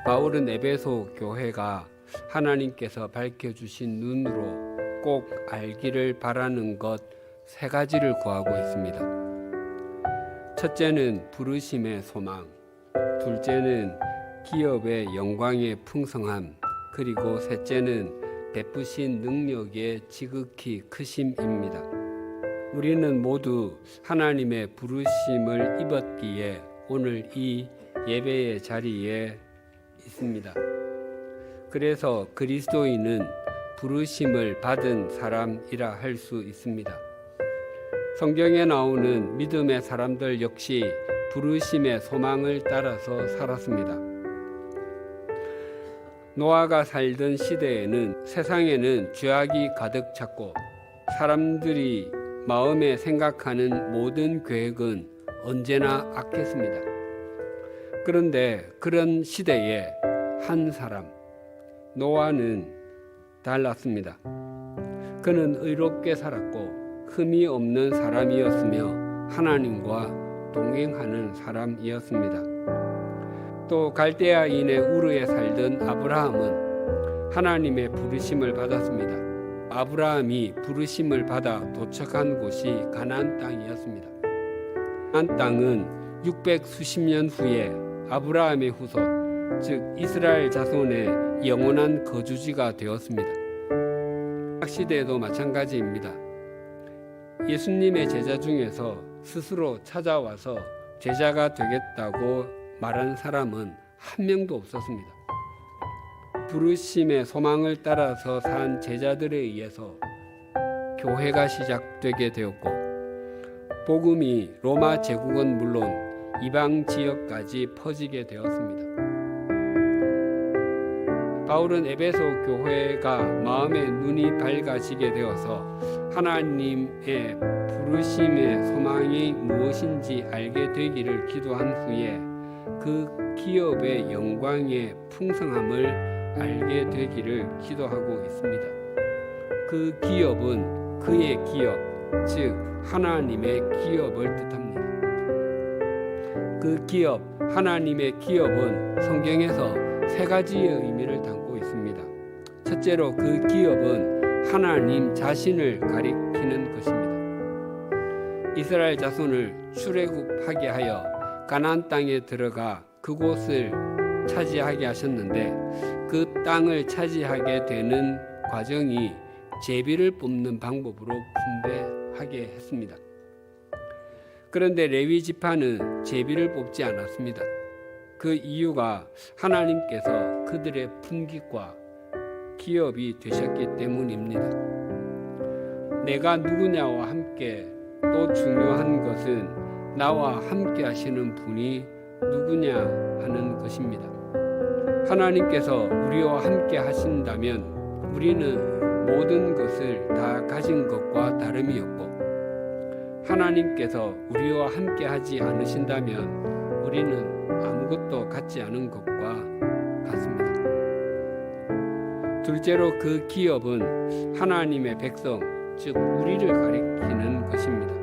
바울은 에베소 교회가 하나님께서 밝혀주신 눈으로 꼭 알기를 바라는 것 3가지를 구하고 있습니다. 첫째는 부르심의 소망, 둘째는 기업의 영광의 풍성함, 그리고 셋째는 베푸신 능력의 지극히 크심입니다. 우리는 모두 하나님의 부르심을 입었기에 오늘 이 예배의 자리에 있습니다. 그래서 그리스도인은 부르심을 받은 사람이라 할 수 있습니다. 성경에 나오는 믿음의 사람들 역시 부르심의 소망을 따라서 살았습니다. 노아가 살던 시대에는 세상에는 죄악이 가득 찼고 사람들이 마음에 생각하는 모든 계획은 언제나 악했습니다. 그런데 그런 시대에 한 사람, 노아는 달랐습니다. 그는 의롭게 살았고 흠이 없는 사람이었으며 하나님과 동행하는 사람이었습니다. 또 갈대아인의 우르에 살던 아브라함은 하나님의 부르심을 받았습니다. 아브라함이 부르심을 받아 도착한 곳이 가나안 땅이었습니다. 가나안 땅은 600수십 년 후에 아브라함의 후손, 즉 이스라엘 자손의 영원한 거주지가 되었습니다. 시대에도 마찬가지입니다. 예수님의 제자 중에서 스스로 찾아와서 제자가 되겠다고 말한 사람은 한 명도 없었습니다. 부르심의 소망을 따라서 산 제자들에 의해서 교회가 시작되게 되었고 복음이 로마 제국은 물론 이방 지역까지 퍼지게 되었습니다. 바울은 에베소 교회가 마음의 눈이 밝아지게 되어서 하나님의 부르심의 소망이 무엇인지 알게 되기를 기도한 후에 그 기업의 영광의 풍성함을 알게 되기를 기도하고 있습니다. 그 기업은 그의 기업, 즉 하나님의 기업을 뜻합니다. 그 기업, 하나님의 기업은 성경에서 3가지의 의미를 담고 있습니다. 첫째로 그 기업은 하나님 자신을 가리키는 것입니다. 이스라엘 자손을 출애굽하게 하여 가나안 땅에 들어가 그곳을 차지하게 하셨는데 그 땅을 차지하게 되는 과정이 제비를 뽑는 방법으로 분배하게 했습니다. 그런데 레위 지파는 제비를 뽑지 않았습니다. 그 이유가 하나님께서 그들의 품깃과 기업이 되셨기 때문입니다. 내가 누구냐와 함께 또 중요한 것은 나와 함께 하시는 분이 누구냐 하는 것입니다. 하나님께서 우리와 함께 하신다면 우리는 모든 것을 다 가진 것과 다름이 없고 하나님께서 우리와 함께 하지 않으신다면 우리는 아무것도 갖지 않은 것과 같습니다. 둘째로 그 기업은 하나님의 백성, 즉 우리를 가리키는 것입니다.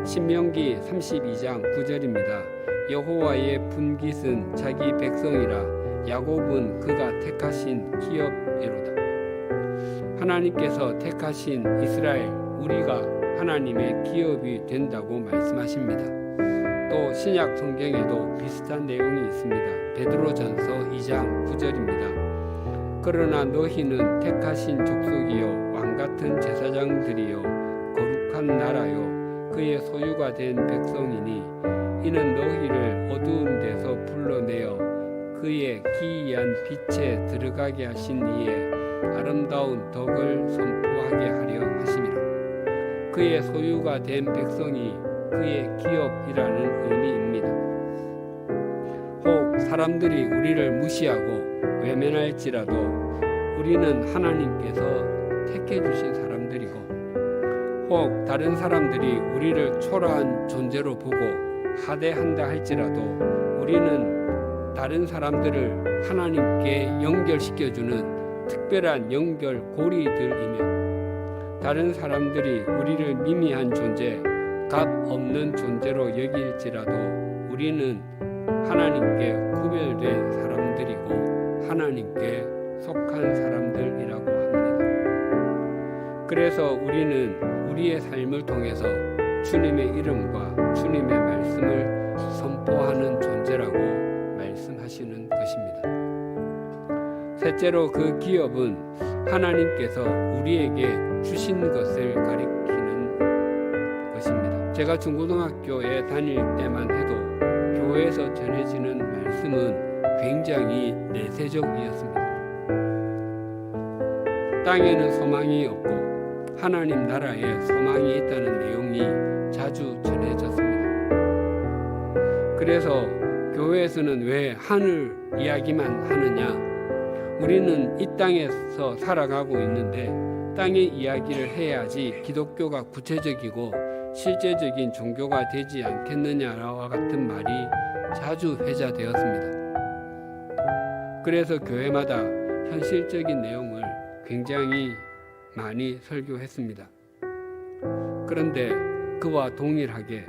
신명기 32장 9절입니다. 여호와의 분깃은 자기 백성이라 야곱은 그가 택하신 기업이로다. 하나님께서 택하신 이스라엘, 우리가 하나님의 기업이 된다고 말씀하십니다. 또 신약 성경에도 비슷한 내용이 있습니다. 베드로전서 2장 9절입니다. 그러나 너희는 택하신 족속이요 왕같은 제사장들이요 거룩한 나라요 그의 소유가 된 백성이니 이는 너희를 어두운 데서 불러내어 그의 기이한 빛에 들어가게 하신 이의 아름다운 덕을 선포하게 하려 하심이라. 그의 소유가 된 백성이 그의 기업이라는 의미입니다. 혹 사람들이 우리를 무시하고 외면할지라도 우리는 하나님께서 택해 주신 사람들이고 혹 다른 사람들이 우리를 초라한 존재로 보고 하대한다 할지라도 우리는 다른 사람들을 하나님께 연결시켜주는 특별한 연결고리들이며 다른 사람들이 우리를 미미한 존재, 값 없는 존재로 여길지라도 우리는 하나님께 구별된 사람들이고 하나님께 속한 사람들이라고 합니다. 그래서 우리는 우리의 삶을 통해서 주님의 이름과 주님의 말씀을 선포하는 존재라고 말씀하시는 것입니다. 셋째로 그 기업은 하나님께서 우리에게 주신 것을 가리키는 것입니다. 제가 중고등학교에 다닐 때만 해도 교회에서 전해지는 말씀은 굉장히 내세적이었습니다. 땅에는 소망이 없고 하나님 나라에 소망이 있다는 내용이 자주 전해졌습니다. 그래서 교회에서는 왜 하늘 이야기만 하느냐? 우리는 이 땅에서 살아가고 있는데 땅의 이야기를 해야지 기독교가 구체적이고 실제적인 종교가 되지 않겠느냐와 같은 말이 자주 회자되었습니다. 그래서 교회마다 현실적인 내용을 굉장히 많이 설교했습니다. 그런데 그와 동일하게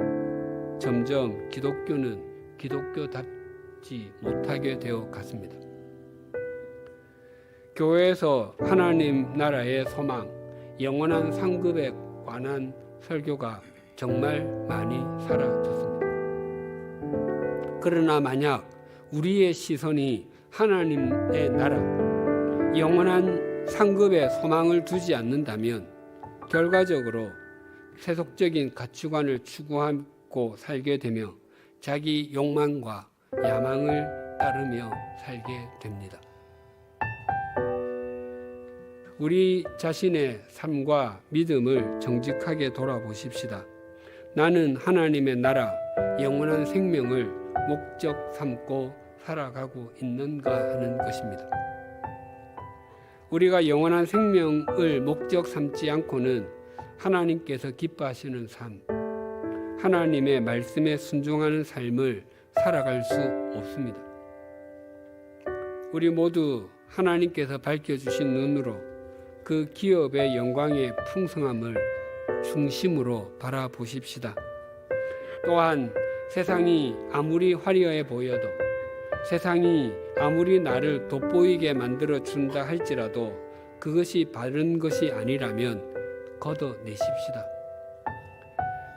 점점 기독교는 기독교답지 못하게 되어 갔습니다. 교회에서 하나님 나라의 소망, 영원한 상급에 관한 설교가 정말 많이 사라졌습니다. 그러나 만약 우리의 시선이 하나님의 나라, 영원한 상급에 소망을 두지 않는다면 결과적으로 세속적인 가치관을 추구하고 살게 되며 자기 욕망과 야망을 따르며 살게 됩니다. 우리 자신의 삶과 믿음을 정직하게 돌아보십시다. 나는 하나님의 나라, 영원한 생명을 목적 삼고 살아가고 있는가 하는 것입니다. 우리가 영원한 생명을 목적 삼지 않고는 하나님께서 기뻐하시는 삶, 하나님의 말씀에 순종하는 삶을 살아갈 수 없습니다. 우리 모두 하나님께서 밝혀주신 눈으로 그 기업의 영광의 풍성함을 중심으로 바라보십시다. 또한 세상이 아무리 화려해 보여도, 세상이 아무리 나를 돋보이게 만들어준다 할지라도 그것이 바른 것이 아니라면 걷어내십시다.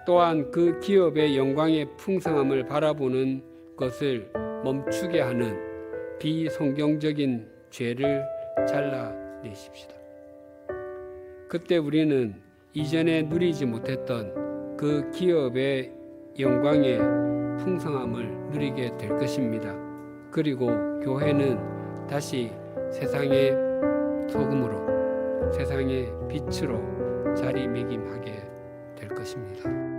또한 그 기업의 영광의 풍성함을 바라보는 것을 멈추게 하는 비성경적인 죄를 잘라내십시다. 그때 우리는 이전에 누리지 못했던 그 기업의 영광의 풍성함을 누리게 될 것입니다. 그리고 교회는 다시 세상의 소금으로, 세상의 빛으로 자리매김하게 될 것입니다.